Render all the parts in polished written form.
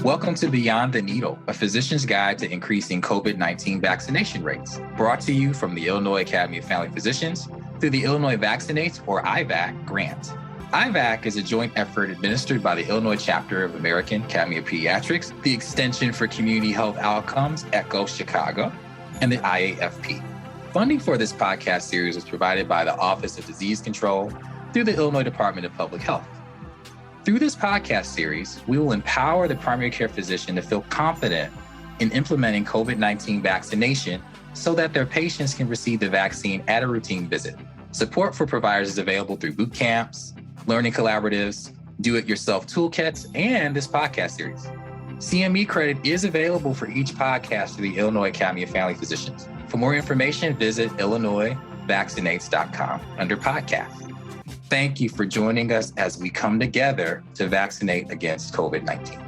Welcome to Beyond the Needle, a physician's guide to increasing COVID-19 vaccination rates, brought to you from the Illinois Academy of Family Physicians through the Illinois Vaccinates, or IVAC, grant. IVAC is a joint effort administered by the Illinois chapter of American Academy of Pediatrics, the Extension for Community Health Outcomes, ECHO Chicago, and the IAFP. Funding for this podcast series was provided by the Office of Disease Control through the Illinois Department of Public Health. Through this podcast series, we will empower the primary care physician to feel confident in implementing COVID-19 vaccination so that their patients can receive the vaccine at a routine visit. Support for providers is available through boot camps, learning collaboratives, do-it-yourself toolkits, and this podcast series. CME credit is available for each podcast through the Illinois Academy of Family Physicians. For more information, visit illinoisvaccinates.com under podcast. Thank you for joining us as we come together to vaccinate against COVID-19.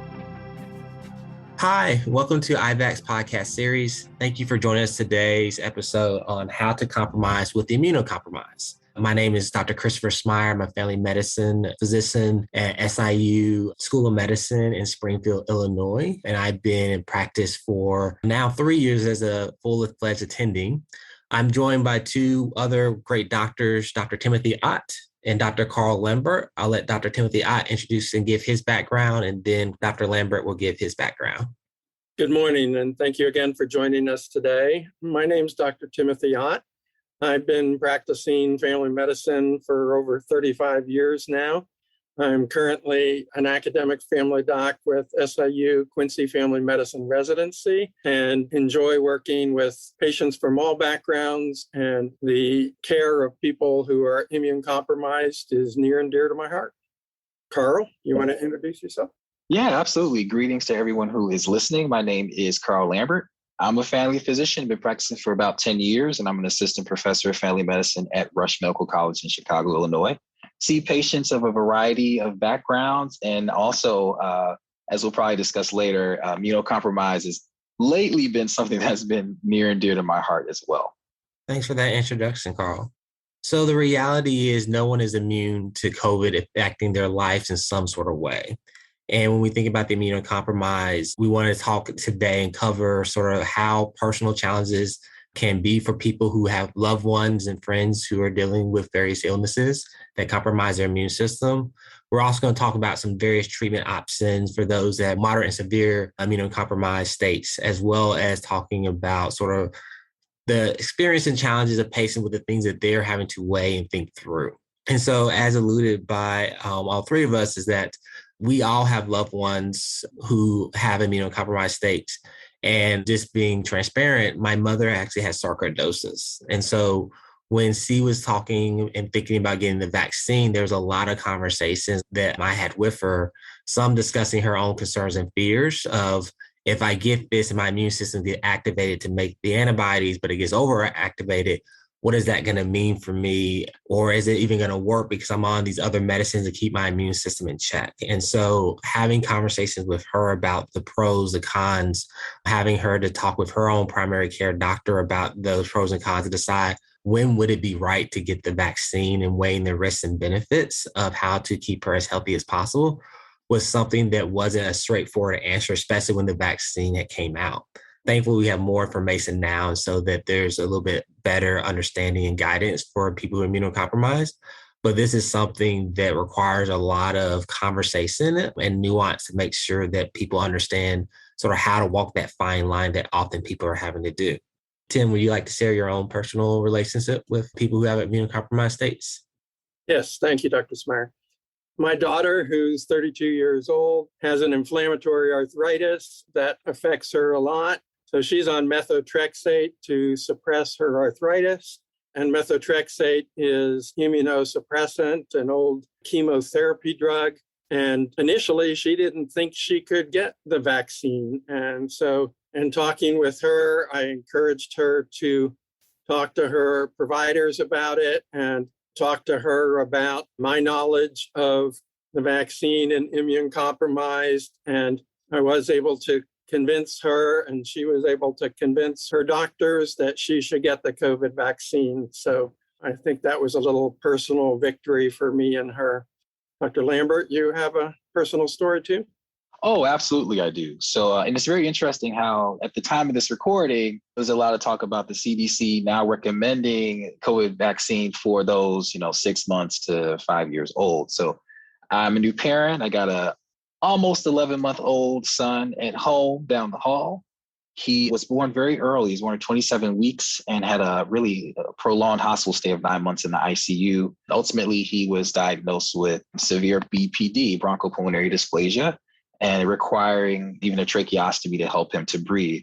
Hi, welcome to IVAC's podcast series. Thank you for joining us today's episode on how to compromise with immunocompromised. My name is Dr. Christopher Smyre. I'm a family medicine physician at SIU School of Medicine in Springfield, Illinois. And I've been in practice for now 3 years as a full-fledged attending. I'm joined by two other great doctors, Dr. Timothy Ott and Dr. Carl Lambert. I'll let Dr. Timothy Ott introduce and give his background, and then Dr. Lambert will give his background. Good morning, and thank you again for joining us today. My name is Dr. Timothy Ott. I've been practicing family medicine for over 35 years now. I'm currently an academic family doc with SIU Quincy Family Medicine Residency and enjoy working with patients from all backgrounds, and the care of people who are immune compromised is near and dear to my heart. Carl, you want to introduce yourself? Yeah, absolutely. Greetings to everyone who is listening. My name is Carl Lambert. I'm a family physician, been practicing for about 10 years, and I'm an assistant professor of family medicine at Rush Medical College in Chicago, Illinois. See patients of a variety of backgrounds, and also, as we'll probably discuss later, immunocompromised has lately been something that's been near and dear to my heart as well. Thanks for that introduction, Carl. So the reality is no one is immune to COVID affecting their lives in some sort of way. And when we think about the immunocompromised, we want to talk today and cover sort of how personal challenges can be for people who have loved ones and friends who are dealing with various illnesses that compromise their immune system. We're also going to talk about some various treatment options for those that have moderate and severe immunocompromised states, as well as talking about sort of the experience and challenges of patients with the things that they're having to weigh and think through. And so, as alluded by all three of us, is that we all have loved ones who have immunocompromised states. And just being transparent, my mother actually has sarcoidosis. And so when she was talking and thinking about getting the vaccine, there was a lot of conversations that I had with her, some discussing her own concerns and fears of, if I get this and my immune system gets activated to make the antibodies, but it gets overactivated, what is that going to mean for me? Or is it even going to work because I'm on these other medicines to keep my immune system in check? And so having conversations with her about the pros, the cons, having her to talk with her own primary care doctor about those pros and cons to decide when would it be right to get the vaccine and weighing the risks and benefits of how to keep her as healthy as possible was something that wasn't a straightforward answer, especially when the vaccine had came out. Thankfully, we have more information now, so that there's a little bit better understanding and guidance for people who are immunocompromised. But this is something that requires a lot of conversation and nuance to make sure that people understand sort of how to walk that fine line that often people are having to do. Tim, would you like to share your own personal relationship with people who have immunocompromised states? Yes, thank you, Dr. Smyre. My daughter, who's 32 years old, has an inflammatory arthritis that affects her a lot. So she's on methotrexate to suppress her arthritis. And methotrexate is immunosuppressant, an old chemotherapy drug. And initially, she didn't think she could get the vaccine. And so in talking with her, I encouraged her to talk to her providers about it and talk to her about my knowledge of the vaccine and immune-compromised. And I was able to convince her, and she was able to convince her doctors that she should get the COVID vaccine. So I think that was a little personal victory for me and her. Dr. Lambert, you have a personal story too? Oh, absolutely, I do. So, and it's very interesting how at the time of this recording, there's a lot of talk about the CDC now recommending COVID vaccine for those, 6 months to 5 years old. So I'm a new parent. I got a almost 11-month-old son at home down the hall. He was born very early. He was born at 27 weeks and had a really prolonged hospital stay of 9 months in the ICU. Ultimately, he was diagnosed with severe BPD, bronchopulmonary dysplasia, and requiring even a tracheostomy to help him to breathe.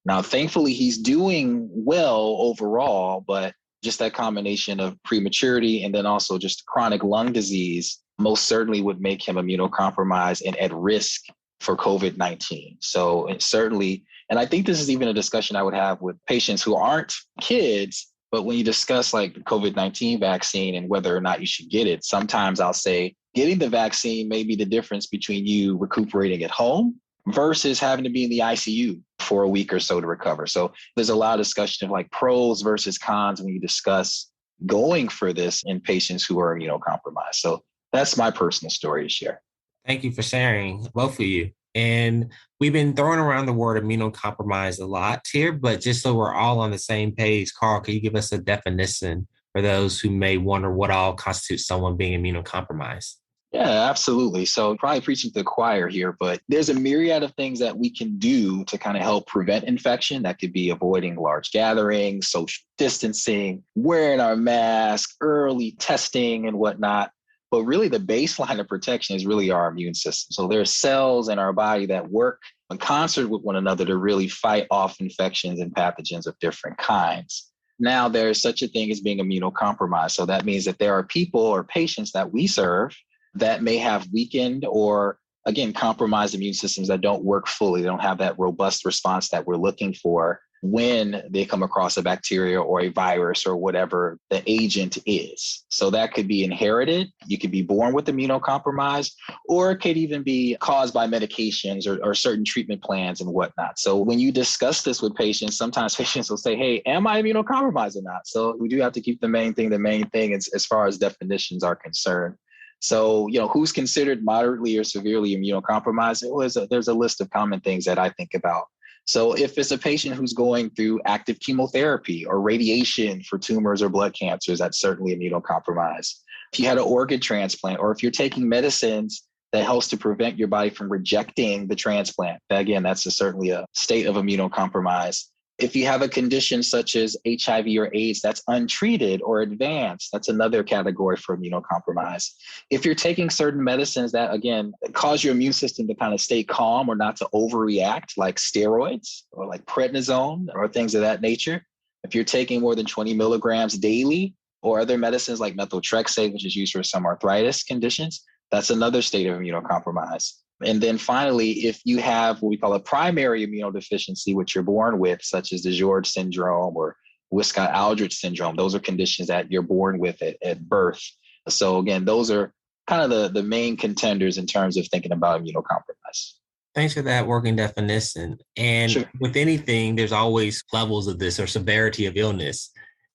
Now, thankfully, he's doing well overall, but just that combination of prematurity and then also just chronic lung disease most certainly would make him immunocompromised and at risk for COVID-19. So it certainly, and I think this is even a discussion I would have with patients who aren't kids, but when you discuss like the COVID-19 vaccine and whether or not you should get it, sometimes I'll say getting the vaccine may be the difference between you recuperating at home versus having to be in the ICU for a week or so to recover. So there's a lot of discussion of like pros versus cons when you discuss going for this in patients who are immunocompromised. So that's my personal story to share. Thank you for sharing, both of you. And we've been throwing around the word immunocompromised a lot here, but just so we're all on the same page, Carl, can you give us a definition for those who may wonder what all constitutes someone being immunocompromised? Yeah, absolutely. So probably preaching to the choir here, but there's a myriad of things that we can do to kind of help prevent infection. That could be avoiding large gatherings, social distancing, wearing our mask, early testing and whatnot. But really the baseline of protection is really our immune system. So there are cells in our body that work in concert with one another to really fight off infections and pathogens of different kinds. Now there's such a thing as being immunocompromised. So that means that there are people or patients that we serve that may have weakened or, again, compromised immune systems that don't work fully. They don't have that robust response that we're looking for when they come across a bacteria or a virus or whatever the agent is. So that could be inherited. You could be born with immunocompromised, or it could even be caused by medications or certain treatment plans and whatnot. So when you discuss this with patients, sometimes patients will say, hey, am I immunocompromised or not? So we do have to keep the main thing as far as definitions are concerned. So, who's considered moderately or severely immunocompromised? There's a list of common things that I think about. So if it's a patient who's going through active chemotherapy or radiation for tumors or blood cancers, that's certainly immunocompromised. If you had an organ transplant, or if you're taking medicines that helps to prevent your body from rejecting the transplant, again, that's certainly a state of immunocompromise. If you have a condition such as HIV or AIDS that's untreated or advanced, that's another category for immunocompromise. If you're taking certain medicines that, again, cause your immune system to kind of stay calm or not to overreact, like steroids or like prednisone or things of that nature. If you're taking more than 20 milligrams daily or other medicines like methotrexate, which is used for some arthritis conditions, that's another state of immunocompromise. And then finally, if you have what we call a primary immunodeficiency, which you're born with, such as the George syndrome or Wiskott-Aldrich syndrome, those are conditions that you're born with at birth. So again, those are kind of the main contenders in terms of thinking about immunocompromise. Thanks for that working definition. And Sure. With anything, there's always levels of this or severity of illness.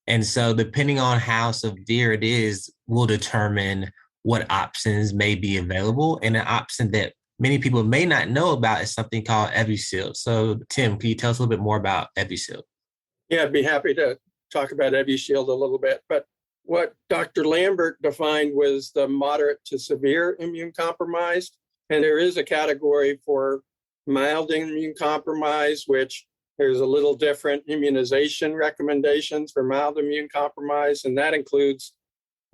And so depending on how severe it is, will determine what options may be available. And an option that many people may not know about is something called Evusheld. So Tim, can you tell us a little bit more about Evusheld? Yeah, I'd be happy to talk about Evusheld a little bit. But what Dr. Lambert defined was the moderate to severe immune compromised. And there is a category for mild immune compromise, which there's a little different immunization recommendations for mild immune compromise. And that includes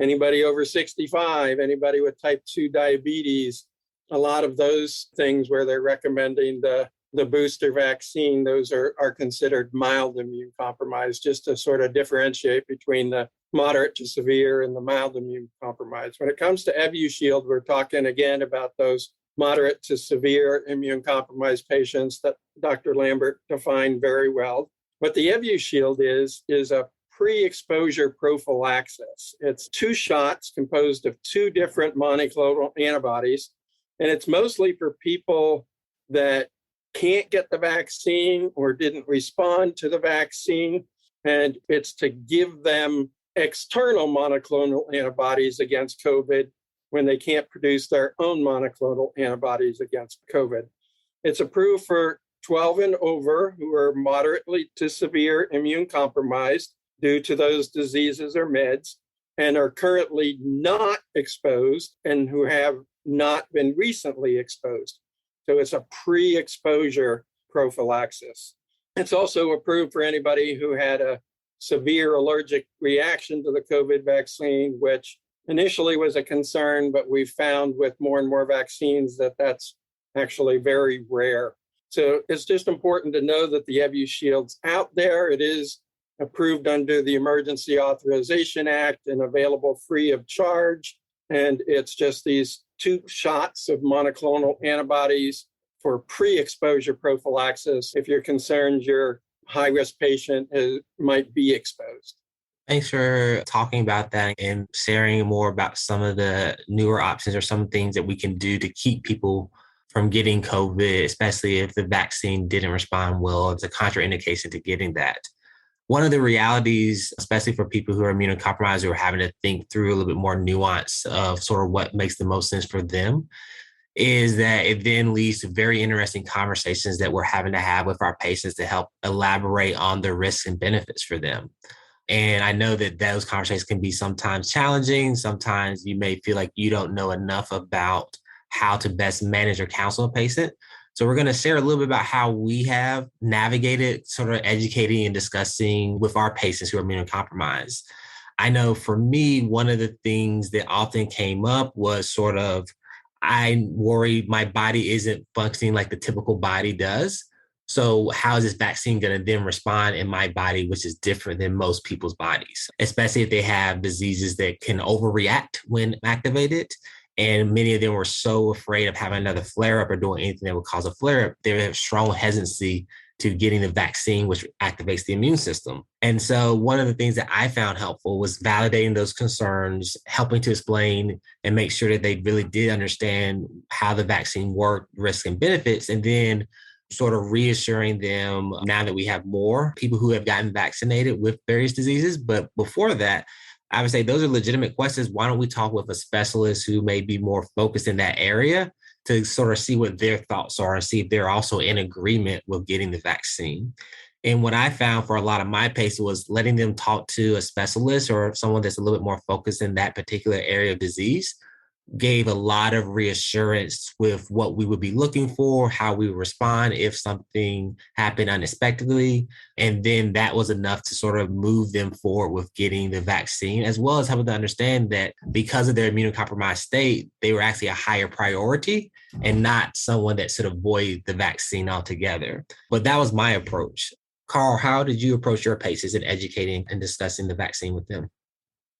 anybody over 65, anybody with type 2 diabetes, a lot of those things where they're recommending the booster vaccine, those are considered mild immune compromise, just to sort of differentiate between the moderate to severe and the mild immune compromise. When it comes to Evusheld, we're talking again about those moderate to severe immune compromised patients that Dr. Lambert defined very well. What the Evusheld is a pre-exposure prophylaxis. It's 2 shots composed of 2 different monoclonal antibodies. And it's mostly for people that can't get the vaccine or didn't respond to the vaccine. And it's to give them external monoclonal antibodies against COVID when they can't produce their own monoclonal antibodies against COVID. It's approved for 12 and over who are moderately to severe immune compromised due to those diseases or meds and are currently not exposed and who have not been recently exposed. So it's a pre-exposure prophylaxis. It's also approved for anybody who had a severe allergic reaction to the COVID vaccine, which initially was a concern, but we've found with more and more vaccines that that's actually very rare. So it's just important to know that the Evushield's out there. It is approved under the Emergency Authorization Act and available free of charge. And it's just these 2 shots of monoclonal antibodies for pre-exposure prophylaxis if you're concerned your high-risk patient might be exposed. Thanks for talking about that and sharing more about some of the newer options or some things that we can do to keep people from getting COVID, especially if the vaccine didn't respond well. It's a contraindication to getting that. One of the realities, especially for people who are immunocompromised, who are having to think through a little bit more nuance of sort of what makes the most sense for them, is that it then leads to very interesting conversations that we're having to have with our patients to help elaborate on the risks and benefits for them. And I know that those conversations can be sometimes challenging. Sometimes you may feel like you don't know enough about how to best manage or counsel a patient. So we're going to share a little bit about how we have navigated sort of educating and discussing with our patients who are immunocompromised. I know for me, one of the things that often came up was sort of, I worry my body isn't functioning like the typical body does. So how is this vaccine going to then respond in my body, which is different than most people's bodies, especially if they have diseases that can overreact when activated. And many of them were so afraid of having another flare-up or doing anything that would cause a flare-up. They have strong hesitancy to getting the vaccine, which activates the immune system. And so one of the things that I found helpful was validating those concerns, helping to explain and make sure that they really did understand how the vaccine worked, risks and benefits, and then sort of reassuring them now that we have more people who have gotten vaccinated with various diseases. But before that, I would say those are legitimate questions. Why don't we talk with a specialist who may be more focused in that area to sort of see what their thoughts are and see if they're also in agreement with getting the vaccine. And what I found for a lot of my patients was letting them talk to a specialist or someone that's a little bit more focused in that particular area of disease gave a lot of reassurance with what we would be looking for, how we would respond if something happened unexpectedly. And then that was enough to sort of move them forward with getting the vaccine, as well as helping them understand that because of their immunocompromised state, they were actually a higher priority and not someone that should avoid the vaccine altogether. But that was my approach. Carl, how did you approach your patients in educating and discussing the vaccine with them?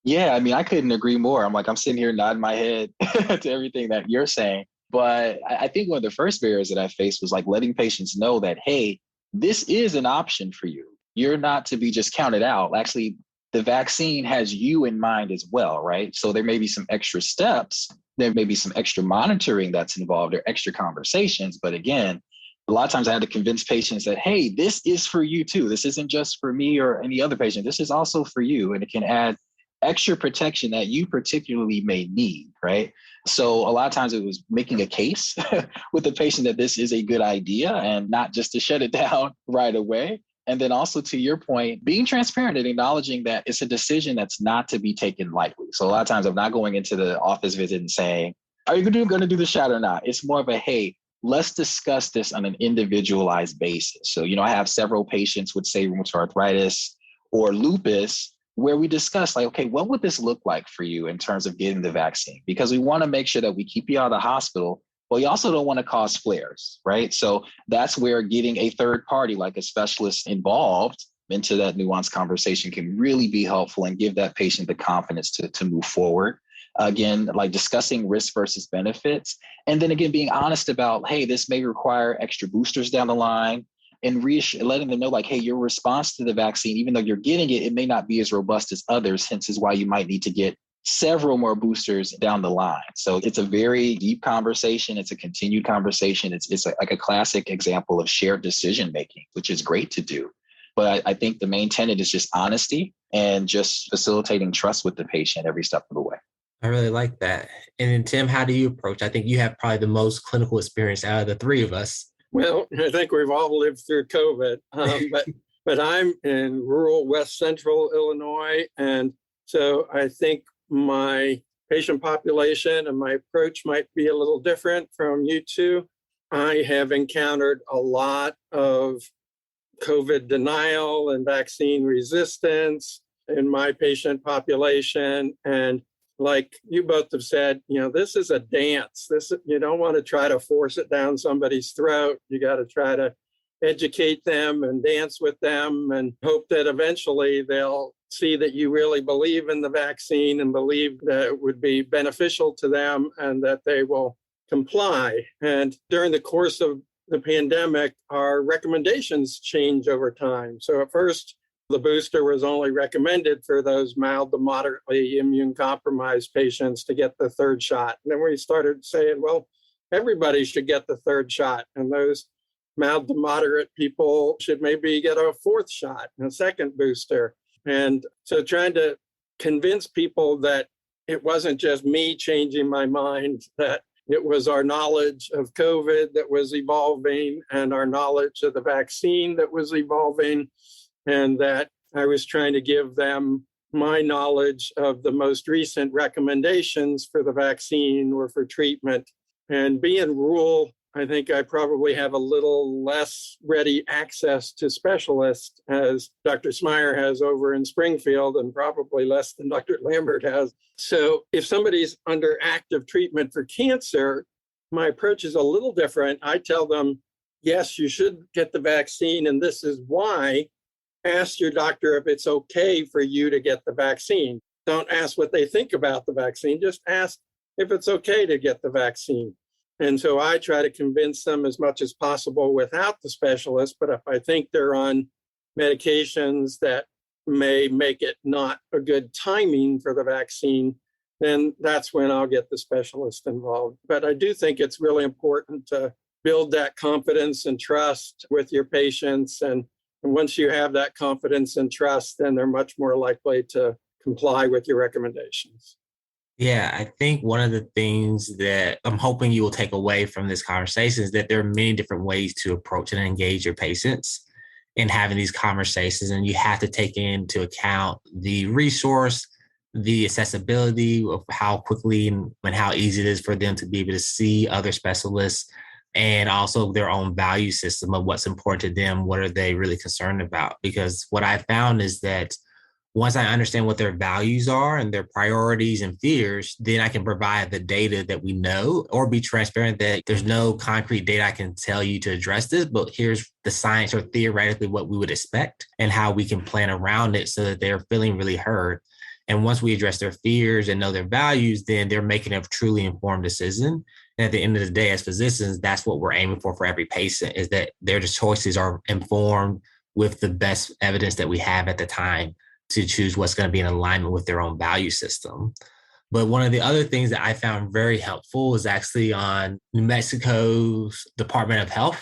Yeah, I mean, I couldn't agree more. I'm sitting here nodding my head to everything that you're saying. But I think one of the first barriers that I faced was like letting patients know that, hey, this is an option for you. You're not to be just counted out. Actually, the vaccine has you in mind as well, right? So there may be some extra steps. There may be some extra monitoring that's involved or extra conversations. But again, a lot of times I had to convince patients that, hey, this is for you too. This isn't just for me or any other patient. This is also for you. And it can add extra protection that you particularly may need, right? So a lot of times it was making a case with the patient that this is a good idea and not just to shut it down right away. And then also to your point, being transparent and acknowledging that it's a decision that's not to be taken lightly. So a lot of times I'm not going into the office visit and saying, are you going to do the shot or not? It's more of a, hey, let's discuss this on an individualized basis. So, I have several patients with, say, rheumatoid arthritis or lupus, where we discuss like, okay, what would this look like for you in terms of getting the vaccine? Because we want to make sure that we keep you out of the hospital, but we also don't want to cause flares, right? So that's where getting a third party, like a specialist involved into that nuanced conversation can really be helpful and give that patient the confidence to move forward. Again, like discussing risk versus benefits. And then again, being honest about, hey, this may require extra boosters down the line. And letting them know like, hey, your response to the vaccine, even though you're getting it, it may not be as robust as others, hence is why you might need to get several more boosters down the line. So it's a very deep conversation. It's a continued conversation. It's like a classic example of shared decision-making, which is great to do. But I think the main tenet is just honesty and just facilitating trust with the patient every step of the way. I really like that. And then, Tim, how do you approach? I think you have probably the most clinical experience out of the three of us. Well, I think we've all lived through COVID, but I'm in rural West Central Illinois, and so I think my patient population and my approach might be a little different from you two. I have encountered a lot of COVID denial and vaccine resistance in my patient population. And like you both have said, this is a dance. You don't want to try to force it down somebody's throat. You got to try to educate them and dance with them and hope that eventually they'll see that you really believe in the vaccine and believe that it would be beneficial to them and that they will comply. And during the course of the pandemic, our recommendations change over time. So at first, the booster was only recommended for those mild to moderately immune compromised patients to get the third shot. And then we started saying, well, everybody should get the third shot. And those mild to moderate people should maybe get a fourth shot and a second booster. And so trying to convince people that it wasn't just me changing my mind, that it was our knowledge of COVID that was evolving and our knowledge of the vaccine that was evolving, and that I was trying to give them my knowledge of the most recent recommendations for the vaccine or for treatment. And being rural, I think I probably have a little less ready access to specialists as Dr. Smyre has over in Springfield, and probably less than Dr. Lambert has. So if somebody's under active treatment for cancer, my approach is a little different. I tell them, yes, you should get the vaccine, and this is why. Ask your doctor if it's okay for you to get the vaccine. Don't ask what they think about the vaccine. Just ask if it's okay to get the vaccine. And so I try to convince them as much as possible without the specialist. But if I think they're on medications that may make it not a good timing for the vaccine, then that's when I'll get the specialist involved. But I do think it's really important to build that confidence and trust with your patients. And once you have that confidence and trust, then they're much more likely to comply with your recommendations. Yeah, I think one of the things that I'm hoping you will take away from this conversation is that there are many different ways to approach and engage your patients in having these conversations. And you have to take into account the resource, the accessibility of how quickly and how easy it is for them to be able to see other specialists, and also their own value system of what's important to them. What are they really concerned about? Because what I found is that once I understand what their values are and their priorities and fears, then I can provide the data that we know, or be transparent that there's no concrete data I can tell you to address this, but here's the science or theoretically what we would expect and how we can plan around it so that they're feeling really heard. And once we address their fears and know their values, then they're making a truly informed decision. And at the end of the day, as physicians, that's what we're aiming for every patient, is that their choices are informed with the best evidence that we have at the time to choose what's going to be in alignment with their own value system. But one of the other things that I found very helpful is actually on New Mexico's Department of Health.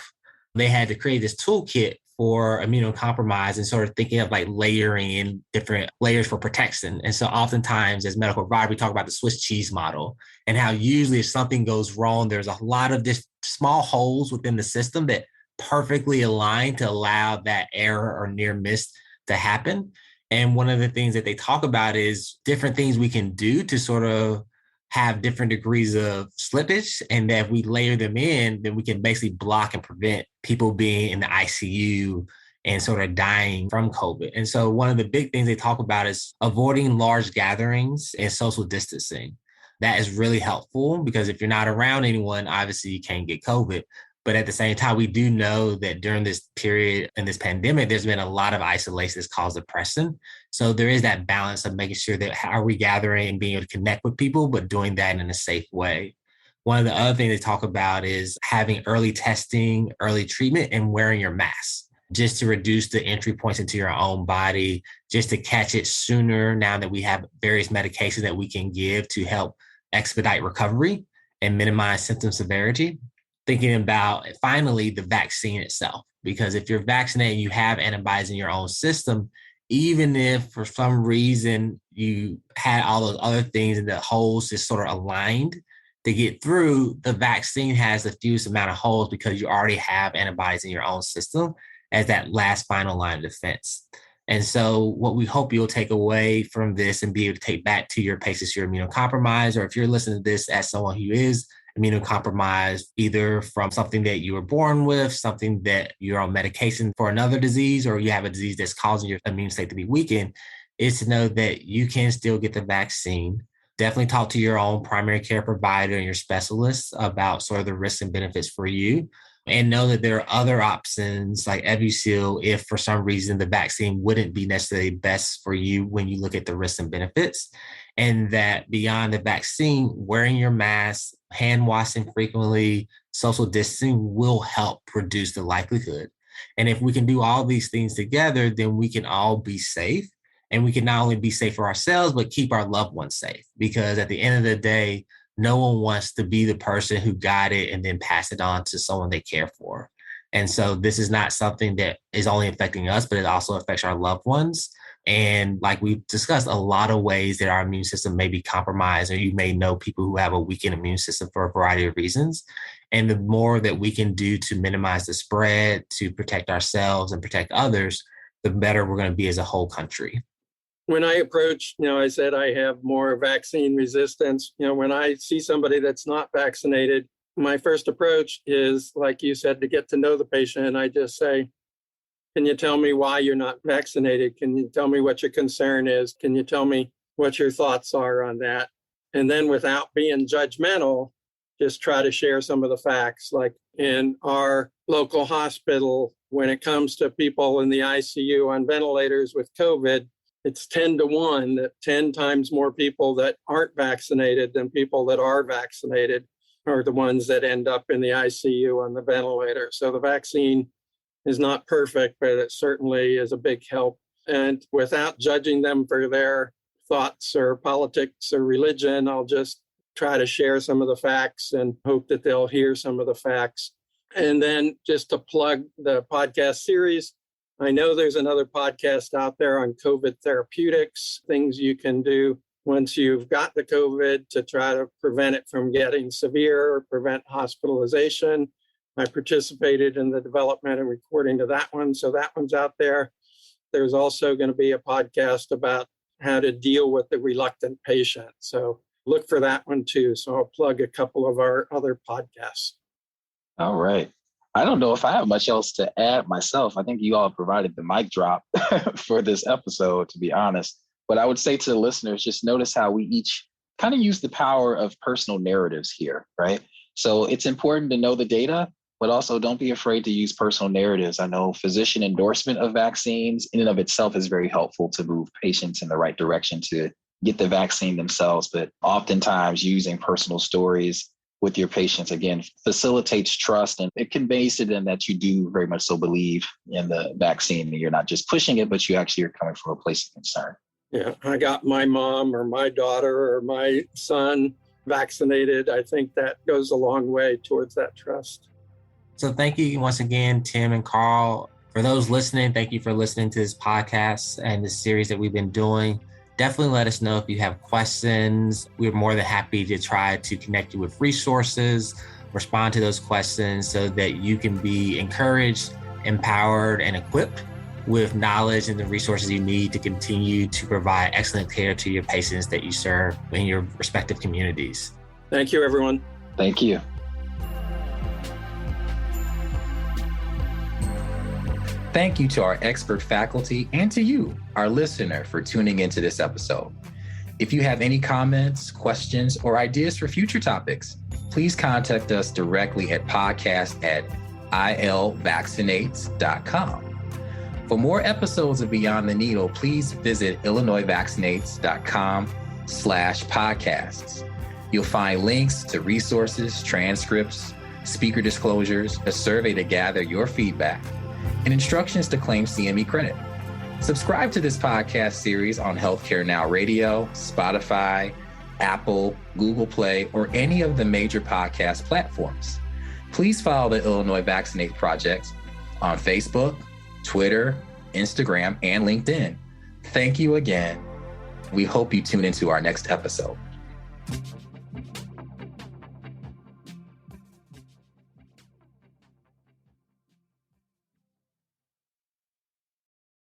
They had to create this toolkit for immunocompromised and sort of thinking of like layering in different layers for protection. And so oftentimes as medical providers, we talk about the Swiss cheese model and how usually if something goes wrong, there's a lot of just small holes within the system that perfectly align to allow that error or near miss to happen. And one of the things that they talk about is different things we can do to sort of have different degrees of slippage. And that if we layer them in, then we can basically block and prevent people being in the ICU and sort of dying from COVID. And so one of the big things they talk about is avoiding large gatherings and social distancing. That is really helpful because if you're not around anyone, obviously you can't get COVID. But at the same time, we do know that during this period in this pandemic, there's been a lot of isolation that's caused depression. So there is that balance of making sure that how are we gathering and being able to connect with people, but doing that in a safe way. One of the other things they talk about is having early testing, early treatment, and wearing your mask just to reduce the entry points into your own body, just to catch it sooner now that we have various medications that we can give to help expedite recovery and minimize symptom severity. Thinking about finally the vaccine itself, because if you're vaccinated and you have antibodies in your own system, even if for some reason you had all those other things and the holes just sort of aligned to get through, the vaccine has the fewest amount of holes because you already have antibodies in your own system as that last final line of defense. And so what we hope you'll take away from this and be able to take back to your patients who are immunocompromised, or if you're listening to this as someone who is immunocompromised, either from something that you were born with, something that you're on medication for another disease, or you have a disease that's causing your immune state to be weakened, is to know that you can still get the vaccine. Definitely talk to your own primary care provider and your specialists about sort of the risks and benefits for you. And know that there are other options like Evusil if for some reason the vaccine wouldn't be necessarily best for you when you look at the risks and benefits. And that beyond the vaccine, wearing your mask, hand washing frequently, social distancing will help reduce the likelihood. And if we can do all these things together, then we can all be safe. And we can not only be safe for ourselves, but keep our loved ones safe. Because at the end of the day, no one wants to be the person who got it and then pass it on to someone they care for. And so this is not something that is only affecting us, but it also affects our loved ones. And like we've discussed, a lot of ways that our immune system may be compromised, or you may know people who have a weakened immune system for a variety of reasons. And the more that we can do to minimize the spread, to protect ourselves and protect others, the better we're going to be as a whole country. When I approach, I said I have more vaccine resistance. When I see somebody that's not vaccinated, my first approach is, like you said, to get to know the patient. And I just say, can you tell me why you're not vaccinated? Can you tell me what your concern is? Can you tell me what your thoughts are on that? And then without being judgmental, just try to share some of the facts. Like in our local hospital, when it comes to people in the ICU on ventilators with COVID, it's 10-1, that 10 times more people that aren't vaccinated than people that are vaccinated are the ones that end up in the ICU on the ventilator. So the vaccine is not perfect, but it certainly is a big help. And without judging them for their thoughts or politics or religion, I'll just try to share some of the facts and hope that they'll hear some of the facts. And then just to plug the podcast series, I know there's another podcast out there on COVID therapeutics, things you can do once you've got the COVID to try to prevent it from getting severe or prevent hospitalization. I participated in the development and recording to that one, so that one's out there. There's also going to be a podcast about how to deal with the reluctant patient. So look for that one too. So I'll plug a couple of our other podcasts. All right. I don't know if I have much else to add myself. I think you all provided the mic drop for this episode, to be honest. But I would say to the listeners, just notice how we each kind of use the power of personal narratives here, right? So it's important to know the data, but also don't be afraid to use personal narratives. I know physician endorsement of vaccines in and of itself is very helpful to move patients in the right direction to get the vaccine themselves. But oftentimes using personal stories with your patients, again, facilitates trust, and it conveys to them that you do very much so believe in the vaccine, and you're not just pushing it, but you actually are coming from a place of concern. Yeah, I got my mom or my daughter or my son vaccinated. I think that goes a long way towards that trust. So thank you once again, Tim and Carl. For those listening, thank you for listening to this podcast and this series that we've been doing. Definitely let us know if you have questions. We're more than happy to try to connect you with resources, respond to those questions so that you can be encouraged, empowered, and equipped with knowledge and the resources you need to continue to provide excellent care to your patients that you serve in your respective communities. Thank you, everyone. Thank you. Thank you to our expert faculty and to you, our listener, for tuning into this episode. If you have any comments, questions, or ideas for future topics, please contact us directly at podcast@ilvaccinates.com. For more episodes of Beyond the Needle, please visit illinoisvaccinates.com/podcasts. You'll find links to resources, transcripts, speaker disclosures, a survey to gather your feedback, and instructions to claim CME credit. Subscribe to this podcast series on Healthcare Now Radio, Spotify, Apple, Google Play, or any of the major podcast platforms. Please follow the Illinois Vaccinate Project on Facebook, Twitter, Instagram, and LinkedIn Thank you again. We hope you tune into our next episode.